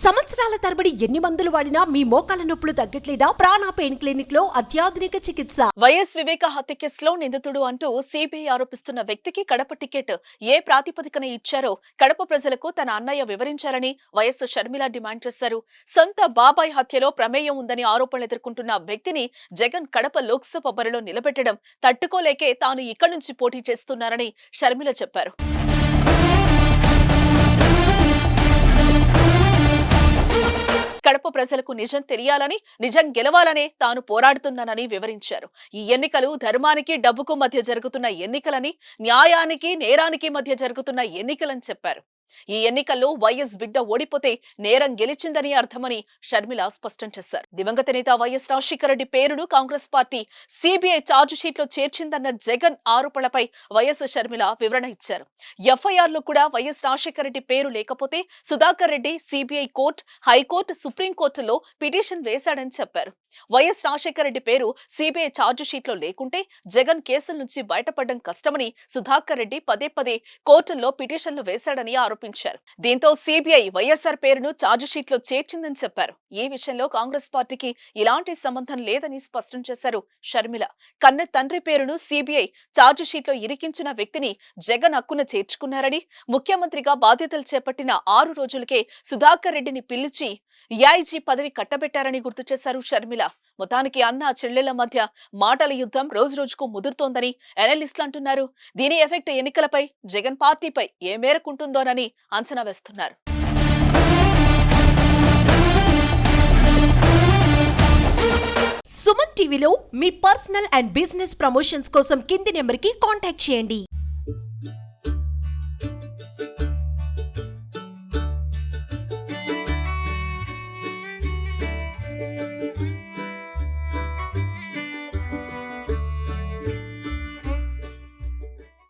సంవత్సరాల తరబడి ఎన్ని మందులు వాడినా మీ మోకాల నొప్పులు తగ్గట్లేదా? ప్రాణ పెయిన్ క్లినిక్ లో అత్యాధునిక చికిత్స. వైఎస్ వివేక హత్య కేసులో నిందితుడు అంటూ సిబిఐ ఆరోపిస్తున్న వ్యక్తికి కడప టికెట్ ఏ ప్రాతిపదికన ఇచ్చారో కడప ప్రజలకు తన అన్నయ్య వివరించాలని వైఎస్ షర్మిల డిమాండ్ చేశారు. సొంత బాబాయ్ హత్యలో ప్రమేయం ఉందని ఆరోపణలు ఎదుర్కొంటున్న వ్యక్తిని జగన్ కడప లోక్సభ బరిలో నిలబెట్టడం తట్టుకోలేకే తాను ఇక్కడి నుంచి పోటీ చేస్తున్నారని షర్మిల చెప్పారు. కడప ప్రజలకు నిజం తెలియాలని, నిజం గెలవాలనే తాను పోరాడుతున్నానని వివరించారు. ఈ ఎన్నికలు ధర్మానికి డబ్బుకు మధ్య జరుగుతున్న ఎన్నికలని, న్యాయానికి నేరానికి మధ్య జరుగుతున్న ఎన్నికలని చెప్పారు. ఈ ఎన్నికల్లో వైఎస్ బిడ్డ ఓడిపోతే నేరం గెలిచిందని అర్థమని షర్మిల స్పష్టం చేశారు. దివంగత నేత వైఎస్ రాజశేఖర రెడ్డి పేరును Congress party CBI charge sheet లో చేర్చిందన్న జగన్ ఆరోపణలపై వైఎస్ షర్మిల వివరణ ఇచ్చారు. ఎఫ్ఐఆర్ లో కూడా వైఎస్ రాజశేఖర రెడ్డి పేరు లేకపోతే Sudhakar Reddy CBI court, high court, సుప్రీంకోర్టులో పిటిషన్ వేశాడని చెప్పారు. వైఎస్ రాజశేఖర రెడ్డి పేరు సిబిఐ ఛార్జ్ షీట్ లో లేకుంటే జగన్ కేసుల నుంచి బయటపడడం కష్టమని సుధాకర్ రెడ్డి పదే పదే కోర్టుల్లో పిటిషన్లు వేశాడని ఆరోపించారు. దీంతో సిబిఐ వైఎస్ఆర్ పేరును ఛార్జ్ షీట్ లో చేర్చిందని చెప్పారు. ఈ విషయంలో కాంగ్రెస్ పార్టీకి ఇలాంటి సంబంధం లేదని స్పష్టం చేశారు షర్మిల. కన్న తండ్రి పేరును సిబిఐ ఛార్జ్ షీట్ లో ఇరికించిన వ్యక్తిని జగన్ హక్కున చేర్చుకున్నారని, ముఖ్యమంత్రిగా బాధ్యతలు చేపట్టిన 6 రోజులకే సుధాకర్ రెడ్డిని పిలిచి ఏఐజీ పదవి కట్టబెట్టారని గుర్తు చేశారు షర్మిల. మొత్తానికి అన్న చెల్లెళ్ల మధ్య మాటల యుద్ధం రోజు రోజుకు ముదురుతోందని అనలిస్టులు అంటున్నారు. దీని ఎఫెక్ట్ ఎన్నికలపై, జగన్ పార్టీపై ఏ మేరకు ఉంటుందోనని అంచనా వేస్తున్నారు. సుమన్ టీవీలో మీ పర్సనల్ అండ్ బిజినెస్ ప్రమోషన్స్ కోసం కింది నెంబర్ కి కాంటాక్ట్ చేయండి.